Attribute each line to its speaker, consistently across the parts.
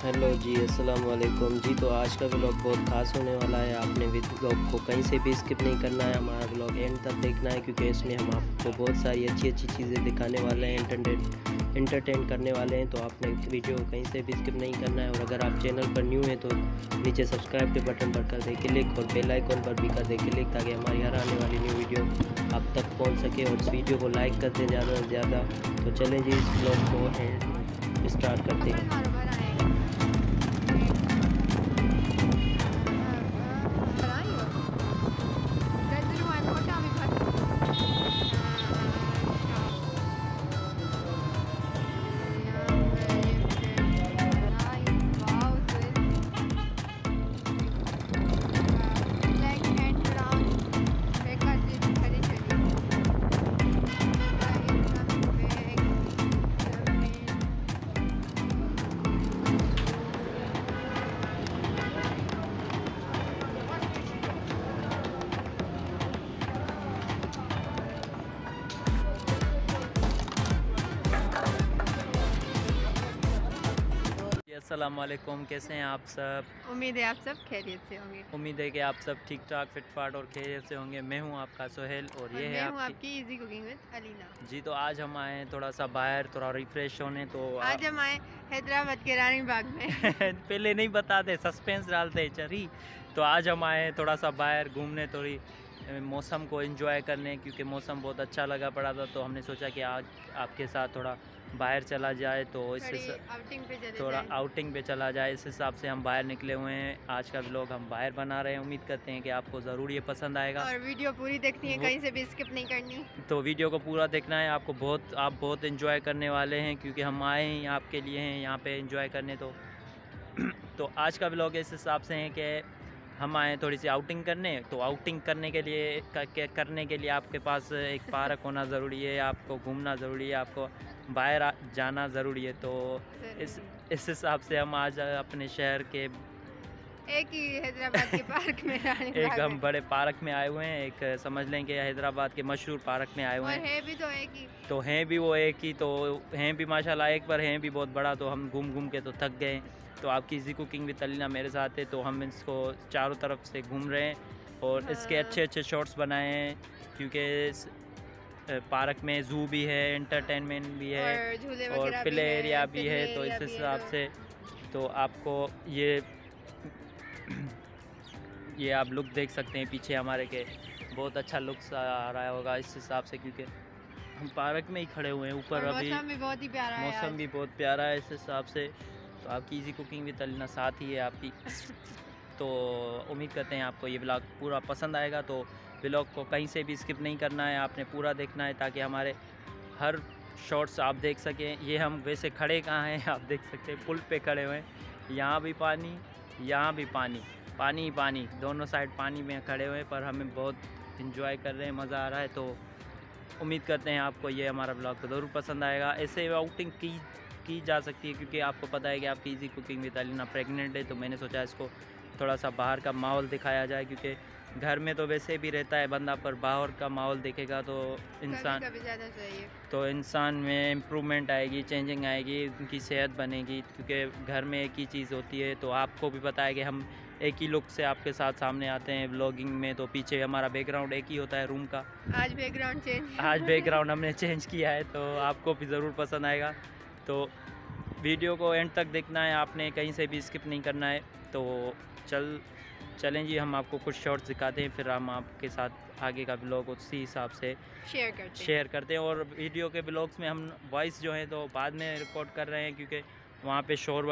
Speaker 1: Hello जी, अस्सलाम वालेकुम जी। तो आज का व्लॉग बहुत ख़ास होने वाला है। आपने व्लॉग को कहीं से भी स्किप नहीं करना है, हमारा व्लॉग एंड तक देखना है, क्योंकि इसमें हम आपको बहुत सारी अच्छी अच्छी चीज़ें दिखाने वाले हैं, एंटरटेन करने वाले हैं। तो आपने वीडियो को कहीं से भी स्किप नहीं करना है। और अगर आप चैनल पर न्यू हैं तो नीचे सब्सक्राइब के बटन पर कर दें क्लिक और बेल आइकन पर भी कर दें क्लिक, ताकि हमारी हर आने वाली न्यू वीडियो आप तक पहुँच सके। और इस वीडियो को लाइक कर दें ज़्यादा से ज़्यादा। तो चलें जी, इस व्लॉग को स्टार्ट करते हैं। अस्सलाम वालेकुम, कैसे हैं आप सब?
Speaker 2: उम्मीद है आप सब खैरियत से होंगे।
Speaker 1: उम्मीद है कि आप सब ठीक ठाक फिटफाट और खैरियत से होंगे। मैं हूं आपका सोहेल और ये है
Speaker 2: आपकी इजी कुकिंग विद अलीना
Speaker 1: जी। तो आज हम आए थोड़ा सा बाहर, थोड़ा रिफ्रेश होने। तो
Speaker 2: आज हम आए हैदराबाद के रानी बाग में
Speaker 1: पहले नहीं बताते, सस्पेंस डालते चरी। तो आज हम आए थोड़ा सा बाहर घूमने, थोड़ी मौसम को एंजॉय करने, क्योंकि मौसम बहुत अच्छा लगा पड़ा था। तो हमने सोचा कि आज आपके साथ थोड़ा बाहर चला जाए, तो इससे थोड़ा आउटिंग पे चला जाए। इस हिसाब से हम बाहर निकले हुए हैं। आज का व्लॉग हम बाहर बना रहे हैं। उम्मीद करते हैं कि आपको ज़रूर ये पसंद आएगा
Speaker 2: और वीडियो पूरी देखनी है, कहीं से भी स्किप नहीं करनी।
Speaker 1: तो वीडियो को पूरा देखना है आपको। आप बहुत एंजॉय करने वाले हैं, क्योंकि हम आए हैं आपके लिए हैं यहाँ पे एंजॉय करने। तो आज का व्लॉग इस हिसाब से है कि हम आए थोड़ी सी आउटिंग करने। तो आउटिंग करने के लिए आपके पास एक पार्क होना ज़रूरी है, आपको घूमना ज़रूरी है, आपको बाहर जाना ज़रूरी है। तो इस हिसाब से हम आज अपने शहर के
Speaker 2: एक ही हैदराबाद के पार्क में
Speaker 1: एक हम बड़े पार्क में आए हुए हैं। एक समझ लें कि हैदराबाद के मशहूर पार्क में आए हुए हैं।
Speaker 2: है भी तो एक ही,
Speaker 1: तो हैं भी वो एक ही, तो हैं भी माशाल्लाह एक, पर हैं भी बहुत बड़ा। तो हम घूम घूम के तो थक गए। तो आपकी इजी कुकिंग विद अलीना मेरे साथ है। तो हम इसको चारों तरफ से घूम रहे हैं और इसके अच्छे अच्छे शॉट्स बनाए हैं, क्योंकि पार्क में ज़ू भी है, एंटरटेनमेंट भी है और प्ले एरिया भी है। तो इस हिसाब से तो आपको ये आप लुक देख सकते हैं पीछे हमारे के, बहुत अच्छा लुक आ रहा होगा इस हिसाब से, क्योंकि हम पार्क में ही खड़े हुए हैं ऊपर। अभी
Speaker 2: मौसम भी बहुत ही प्यारा है,
Speaker 1: मौसम भी बहुत प्यारा है इस हिसाब से। तो आपकी इजी कुकिंग विद अलीना साथ ही है आपकी। तो उम्मीद करते हैं आपको ये व्लॉग पूरा पसंद आएगा। तो व्लॉग को कहीं से भी स्किप नहीं करना है, आपने पूरा देखना है, ताकि हमारे हर शॉट्स आप देख सकें। ये हम वैसे खड़े कहाँ हैं आप देख सकते हैं, पुल पे खड़े हुए हैं। यहाँ भी पानी, यहाँ भी पानी, पानी ही पानी, दोनों साइड पानी में खड़े हुए हैं। पर हमें बहुत इंजॉय कर रहे हैं, मज़ा आ रहा है। तो उम्मीद करते हैं आपको ये हमारा व्लॉग तो ज़रूर पसंद आएगा। ऐसे आउटिंग की जा सकती है, क्योंकि आपको पता है कि आपकी easy cooking with Alina pregnant है। तो मैंने सोचा इसको थोड़ा सा बाहर का माहौल दिखाया जाए, क्योंकि घर में तो वैसे भी रहता है बंदा, पर बाहर का माहौल देखेगा तो इंसान में इम्प्रूवमेंट आएगी, चेंजिंग आएगी, उनकी सेहत बनेगी। क्योंकि घर में एक ही चीज़ होती है। तो आपको भी पता है कि हम एक ही लुक से आपके साथ सामने आते हैं व्लॉगिंग में। तो पीछे हमारा बैकग्राउंड एक ही होता है रूम का। आज बैकग्राउंड हमने चेंज किया है, तो आपको भी ज़रूर पसंद आएगा। तो वीडियो को एंड तक देखना है आपने, कहीं से भी स्किप नहीं करना है। तो चलें जी, हम आपको कुछ शॉर्ट्स दिखाते हैं, फिर हम आपके साथ आगे का व्लॉग उसी हिसाब से शेयर करते हैं। और वीडियो के व्लॉग्स में हम वॉइस जो है तो बाद में रिकॉर्ड कर रहे हैं, क्योंकि वहाँ पे शोर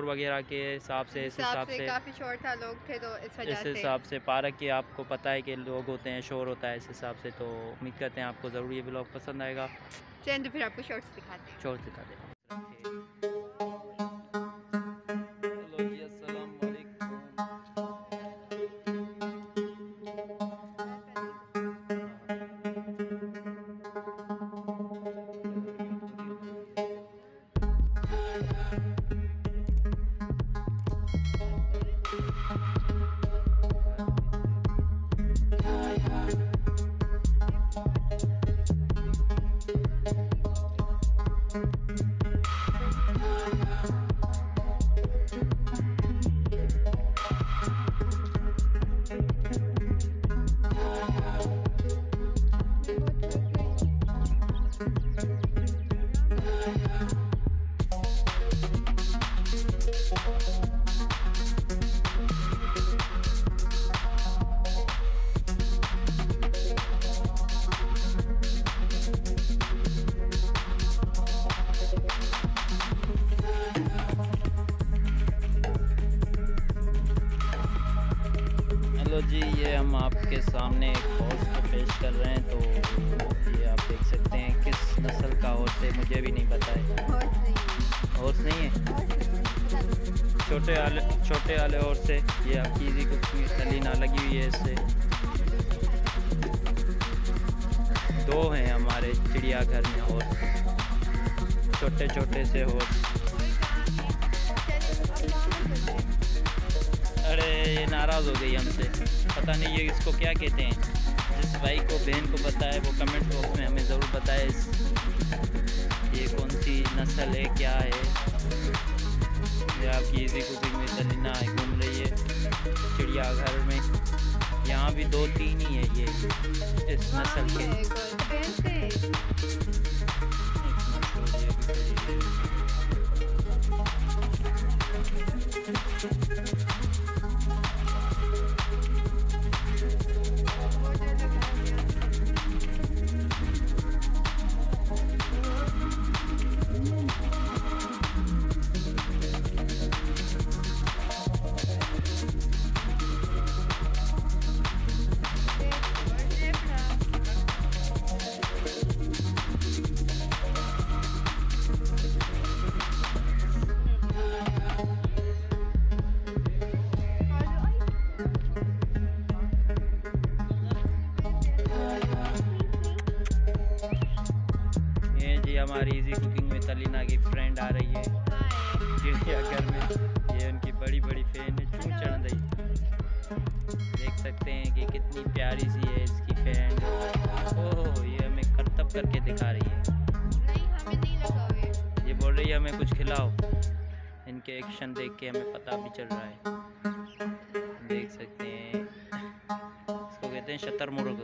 Speaker 1: वगैरह के हिसाब से इस हिसाब से काफ़ी शोर था, लोग थे। तो इस हिसाब से पार्क के आपको पता है कि लोग होते हैं, शोर होता है इस हिसाब से। तो उम्मीद करते हैं आपको ज़रूर ये व्लॉग पसंद आएगा।
Speaker 2: तो फिर आपको शॉर्ट्स दिखाते हैं।
Speaker 1: तो जी ये हम आपके सामने एक हॉर्स को पेश कर रहे हैं। तो ये आप देख सकते हैं किस नस्ल का हॉर्स है, मुझे भी नहीं पता है। हॉर्स नहीं है, छोटे वाले हॉर्स है। ये आपकी इजी कुकिंग सलीना लगी हुई है इससे। 2 हैं हमारे चिड़ियाघर में हॉर्स, छोटे से हॉर्स। अरे ये नाराज़ हो गई हमसे, पता नहीं ये इसको क्या कहते हैं। जिस भाई को बहन को पता है वो कमेंट बॉक्स में हमें ज़रूर बताए ये कौन सी नस्ल है, क्या है। ये आपकी इजी कुकिंग में सलीना घूम रही है चिड़ियाघर में। यहाँ भी 2-3 ही है ये इस नस्ल के। हमारी इजी कुकिंग में सलीना की फ्रेंड आ रही है चिड़ियाघर में। ये उनकी बड़ी फैन है, चूँ चढ़ रही। देख सकते हैं कि कितनी प्यारी सी है इसकी फैन। ओह ये हमें करतब करके दिखा रही है।
Speaker 2: नहीं, हमें नहीं लगा हुआ है।
Speaker 1: ये बोल रही है हमें कुछ खिलाओ। इनके एक्शन देख के हमें पता भी चल रहा है। देख सकते हैं इसको कहते हैं शतरमुर्ग।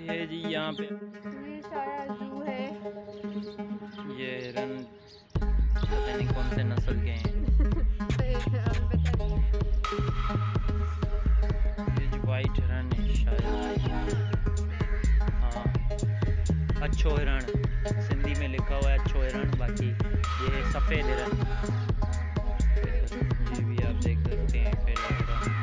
Speaker 1: ये जी यहाँ पे
Speaker 2: ये सारा जू है।
Speaker 1: ये हिरन पता नहीं कौन से नस्ल के हैं। ये जो वाइट हिरन है शायद, हाँ अच्छो हिरन सिंधी में लिखा हुआ है, अच्छो हिरन। बाकी ये सफ़ेद हिरन, ये भी आप देख सकते हैं पहला हिरन।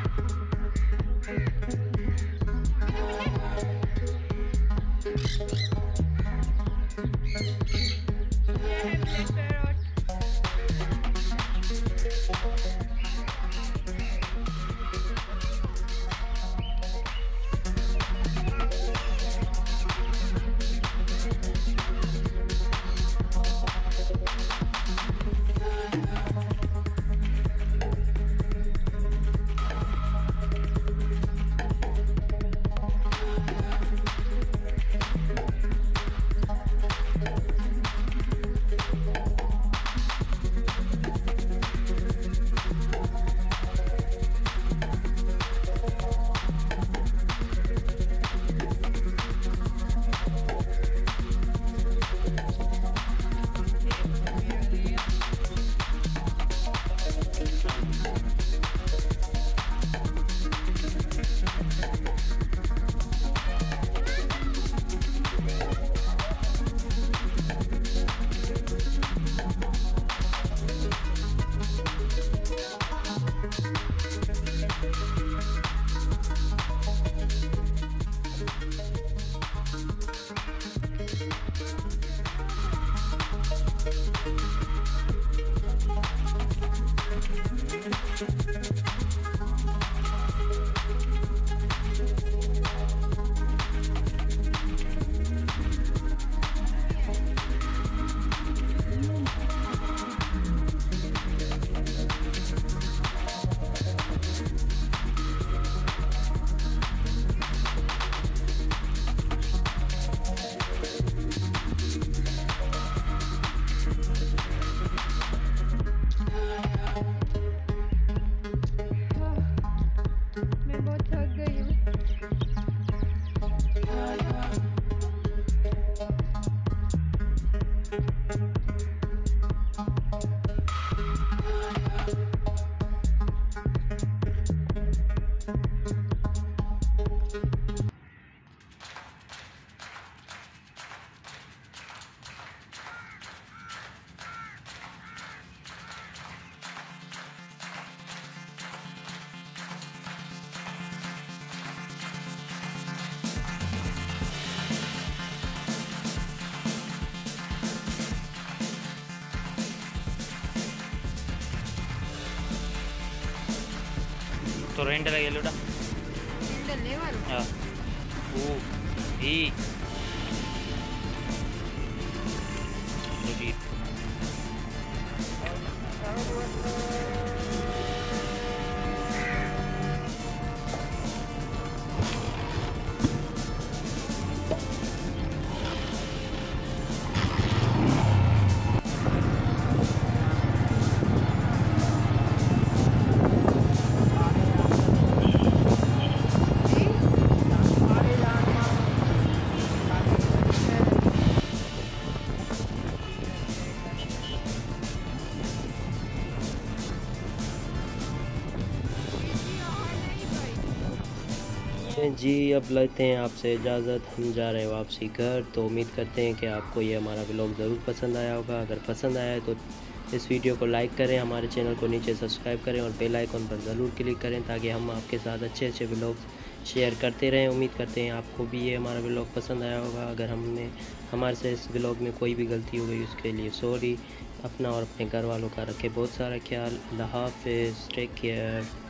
Speaker 1: तो रेंट लगे लोटा
Speaker 2: हैंडल लेवर
Speaker 1: हाँ वो ही
Speaker 3: जी अब लेते हैं आपसे इजाज़त, हम जा रहे हैं वापसी घर। तो उम्मीद करते हैं कि आपको ये हमारा व्लॉग ज़रूर पसंद आया होगा। अगर पसंद आया है तो इस वीडियो को लाइक करें, हमारे चैनल को नीचे सब्सक्राइब करें और बेल आइकन पर ज़रूर क्लिक करें ताकि हम आपके साथ अच्छे अच्छे व्लॉग शेयर करते रहें। उम्मीद करते हैं आपको भी ये हमारा व्लॉग पसंद आया होगा। अगर हमारे से इस व्लॉग में कोई भी गलती हो गई उसके लिए सॉरी। अपना और अपने घर वालों का रखें बहुत सारा ख्याल। अल्लाह हाफ़िज़, टेक केयर।